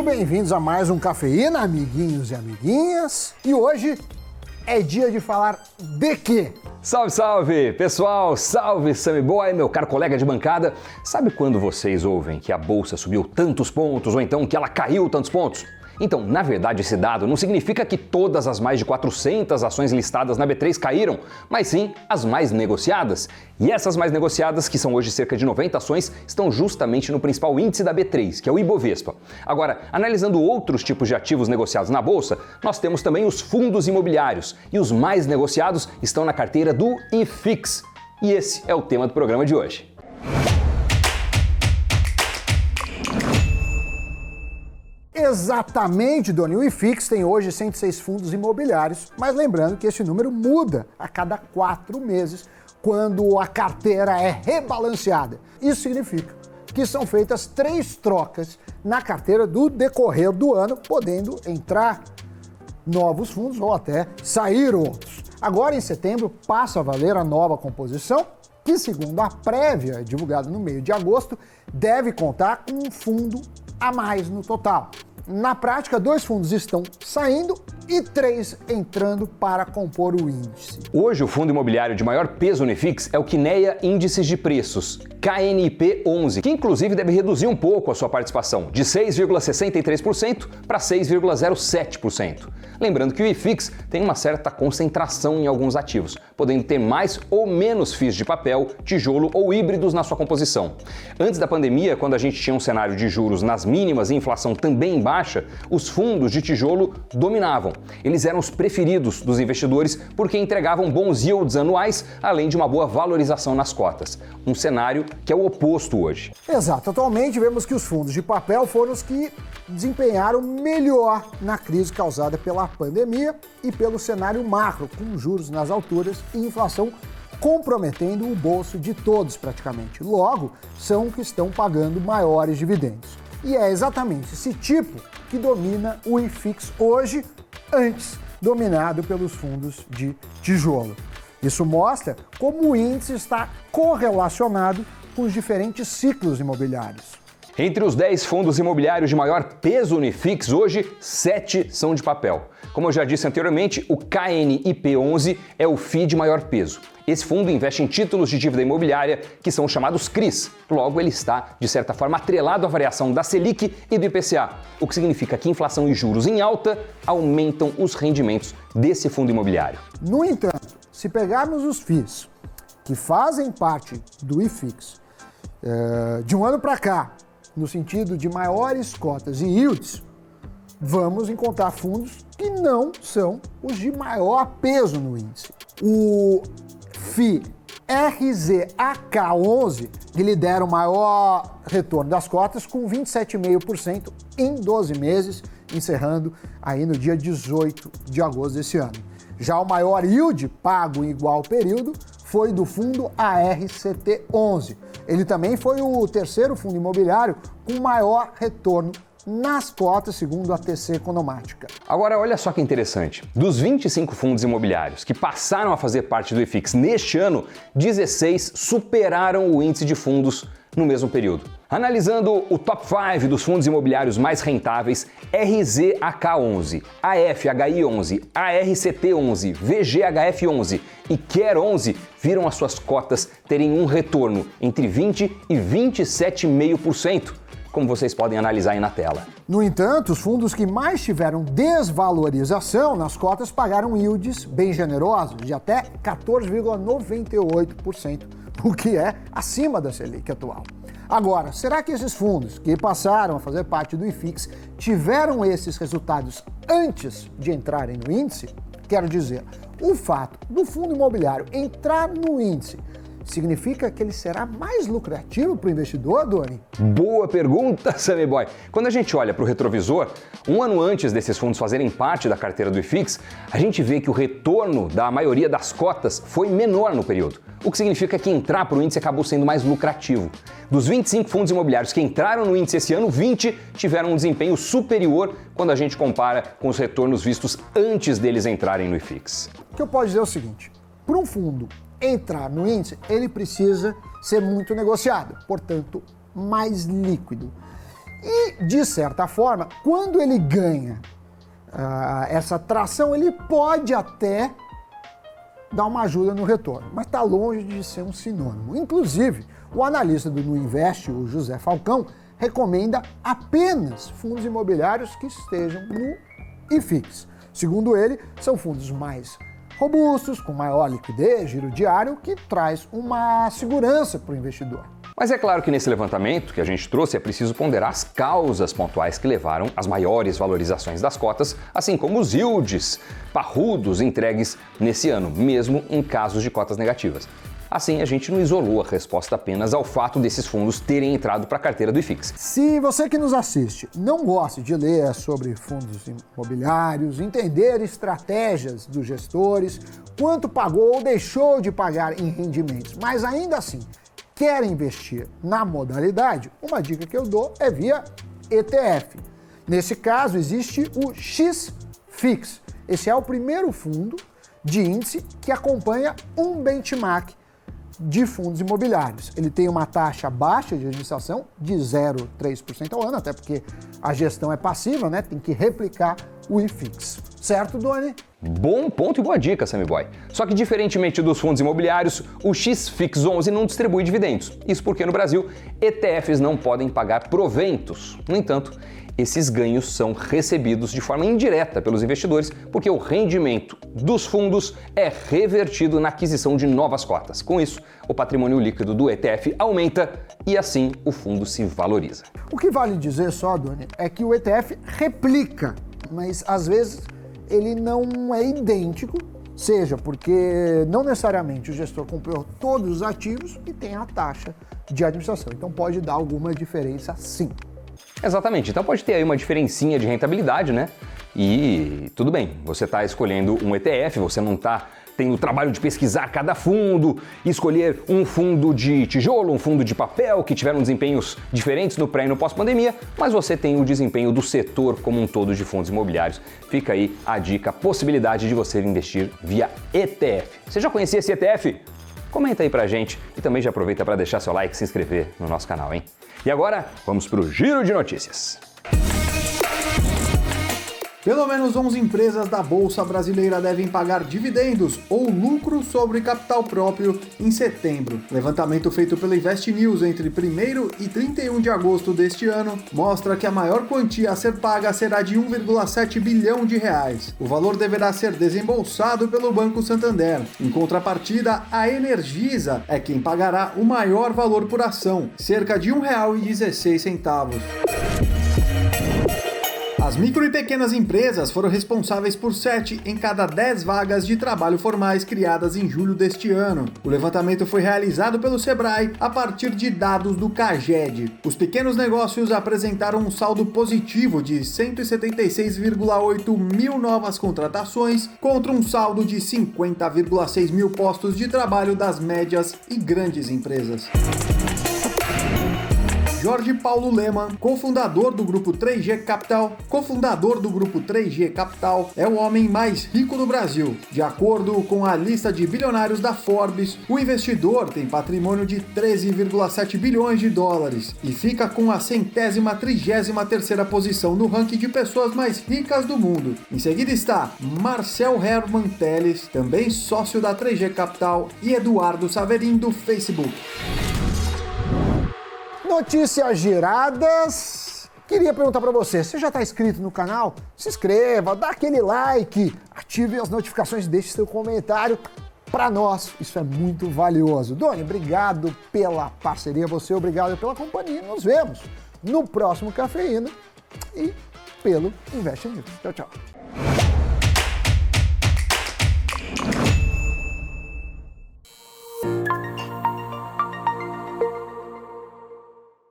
Muito bem-vindos a mais um Cafeína, amiguinhos e amiguinhas. E hoje é dia de falar de quê? Salve, salve! Pessoal, salve Sammy Boy, meu caro colega de bancada. Sabe quando vocês ouvem que a bolsa subiu tantos pontos ou então que ela caiu tantos pontos? Então, na verdade, esse dado não significa que todas as mais de 400 ações listadas na B3 caíram, mas sim as mais negociadas. E essas mais negociadas, que são hoje cerca de 90 ações, estão justamente no principal índice da B3, que é o Ibovespa. Agora, analisando outros tipos de ativos negociados na bolsa, nós temos também os fundos imobiliários, e os mais negociados estão na carteira do IFIX. E esse é o tema do programa de hoje. Exatamente, Doni. O IFIX tem hoje 106 fundos imobiliários, mas lembrando que esse número muda a cada 4 meses quando a carteira é rebalanceada. Isso significa que são feitas 3 trocas na carteira do decorrer do ano, podendo entrar novos fundos ou até sair outros. Agora, em setembro, passa a valer a nova composição, que, segundo a prévia divulgada no meio de agosto, deve contar com um fundo a mais no total. Na prática, 2 fundos estão saindo e 3 entrando para compor o índice. Hoje, o fundo imobiliário de maior peso no IFIX é o Kinea Índices de Preços, KNIP11, que inclusive deve reduzir um pouco a sua participação, de 6,63% para 6,07%. Lembrando que o IFIX tem uma certa concentração em alguns ativos, podendo ter mais ou menos FIIs de papel, tijolo ou híbridos na sua composição. Antes da pandemia, quando a gente tinha um cenário de juros nas mínimas e inflação também baixa, os fundos de tijolo dominavam. Eles eram os preferidos dos investidores porque entregavam bons yields anuais, além de uma boa valorização nas cotas. Um cenário que é o oposto hoje. Exato. Atualmente vemos que os fundos de papel foram os que desempenharam melhor na crise causada pela pandemia e pelo cenário macro, com juros nas alturas e inflação comprometendo o bolso de todos praticamente. Logo, são os que estão pagando maiores dividendos. E é exatamente esse tipo que domina o IFIX hoje, antes dominado pelos fundos de tijolo. Isso mostra como o índice está correlacionado com os diferentes ciclos imobiliários. Entre os 10 fundos imobiliários de maior peso no IFIX, hoje 7 são de papel. Como eu já disse anteriormente, o KNIP11 é o FII de maior peso. Esse fundo investe em títulos de dívida imobiliária, que são chamados CRIs. Logo, ele está, de certa forma, atrelado à variação da Selic e do IPCA, o que significa que inflação e juros em alta aumentam os rendimentos desse fundo imobiliário. No entanto, se pegarmos os FIIs que fazem parte do IFIX de um ano para cá, no sentido de maiores cotas e yields, vamos encontrar fundos que não são os de maior peso no índice. O FII RZAK11, que lidera o maior retorno das cotas, com 27,5% em 12 meses, encerrando aí no dia 18 de agosto desse ano. Já o maior yield pago em igual período foi do fundo ARCT11. Ele também foi o terceiro fundo imobiliário com maior retorno nas cotas, segundo a TC Economática. Agora, olha só que interessante. Dos 25 fundos imobiliários que passaram a fazer parte do IFIX neste ano, 16 superaram o índice de fundos no mesmo período. Analisando o top 5 dos fundos imobiliários mais rentáveis, RZAK11, AFHI11, ARCT11, VGHF11 e QUER11 viram as suas cotas terem um retorno entre 20% e 27,5%, como vocês podem analisar aí na tela. No entanto, os fundos que mais tiveram desvalorização nas cotas pagaram yields bem generosos, de até 14,98%, o que é acima da Selic atual. Agora, será que esses fundos que passaram a fazer parte do IFIX tiveram esses resultados antes de entrarem no índice? Quero dizer, o fato do fundo imobiliário entrar no índice significa que ele será mais lucrativo para o investidor, Doni? Boa pergunta, Sammy Boy. Quando a gente olha para o retrovisor, um ano antes desses fundos fazerem parte da carteira do IFIX, a gente vê que o retorno da maioria das cotas foi menor no período, o que significa que entrar para o índice acabou sendo mais lucrativo. Dos 25 fundos imobiliários que entraram no índice esse ano, 20 tiveram um desempenho superior quando a gente compara com os retornos vistos antes deles entrarem no IFIX. O que eu posso dizer é o seguinte, para um fundo entrar no índice, ele precisa ser muito negociado, portanto, mais líquido. E, de certa forma, quando ele ganha essa tração, ele pode até dar uma ajuda no retorno, mas está longe de ser um sinônimo. Inclusive, o analista do Nuinvest, o José Falcão, recomenda apenas fundos imobiliários que estejam no IFIX. Segundo ele, são fundos mais robustos, com maior liquidez, giro diário, que traz uma segurança para o investidor. Mas é claro que nesse levantamento que a gente trouxe é preciso ponderar as causas pontuais que levaram às maiores valorizações das cotas, assim como os yields parrudos entregues nesse ano, mesmo em casos de cotas negativas. Assim, a gente não isolou a resposta apenas ao fato desses fundos terem entrado para a carteira do IFIX. Se você que nos assiste não gosta de ler sobre fundos imobiliários, entender estratégias dos gestores, quanto pagou ou deixou de pagar em rendimentos, mas ainda assim quer investir na modalidade, uma dica que eu dou é via ETF. Nesse caso, existe o XFIX. Esse é o primeiro fundo de índice que acompanha um benchmark de fundos imobiliários. Ele tem uma taxa baixa de administração de 0,3% ao ano, até porque a gestão é passiva, né? Tem que replicar o IFIX. Certo, Doni? Bom ponto e boa dica, Sammy Boy. Só que, diferentemente dos fundos imobiliários, o XFIX 11 não distribui dividendos. Isso porque no Brasil, ETFs não podem pagar proventos. No entanto, esses ganhos são recebidos de forma indireta pelos investidores, porque o rendimento dos fundos é revertido na aquisição de novas cotas. Com isso, o patrimônio líquido do ETF aumenta e assim o fundo se valoriza. O que vale dizer só, Doni, é que o ETF replica, mas às vezes ele não é idêntico, seja porque não necessariamente o gestor comprou todos os ativos e tem a taxa de administração. Então pode dar alguma diferença sim. Exatamente, então pode ter aí uma diferencinha de rentabilidade, né? E tudo bem, você está escolhendo um ETF, você não está tendo o trabalho de pesquisar cada fundo, escolher um fundo de tijolo, um fundo de papel, que tiveram desempenhos diferentes no pré e no pós-pandemia, mas você tem o desempenho do setor como um todo de fundos imobiliários. Fica aí a dica, a possibilidade de você investir via ETF. Você já conhecia esse ETF? Comenta aí pra gente e também já aproveita para deixar seu like e se inscrever no nosso canal, hein? E agora, vamos pro Giro de Notícias. Pelo menos 11 empresas da Bolsa Brasileira devem pagar dividendos ou lucro sobre capital próprio em setembro. Levantamento feito pela Invest News entre 1º e 31 de agosto deste ano mostra que a maior quantia a ser paga será de 1,7 bilhão de reais. O valor deverá ser desembolsado pelo Banco Santander. Em contrapartida, a Energisa é quem pagará o maior valor por ação, cerca de R$ 1,16. As micro e pequenas empresas foram responsáveis por 7 em cada 10 vagas de trabalho formais criadas em julho deste ano. O levantamento foi realizado pelo Sebrae a partir de dados do CAGED. Os pequenos negócios apresentaram um saldo positivo de 176,8 mil novas contratações contra um saldo de 50,6 mil postos de trabalho das médias e grandes empresas. Jorge Paulo Lemann, cofundador do Grupo 3G Capital, é o homem mais rico do Brasil. De acordo com a lista de bilionários da Forbes, o investidor tem patrimônio de 13,7 bilhões de dólares e fica com a 133ª posição no ranking de pessoas mais ricas do mundo. Em seguida está Marcel Herman Telles, também sócio da 3G Capital, e Eduardo Saverin, do Facebook. Notícias giradas. Queria perguntar para você já está inscrito no canal? Se inscreva, dá aquele like, ative as notificações, deixe seu comentário. Para nós, isso é muito valioso. Doni, obrigado pela parceria, você obrigado pela companhia. Nos vemos no próximo Cafeína e pelo Invest News. Tchau, tchau.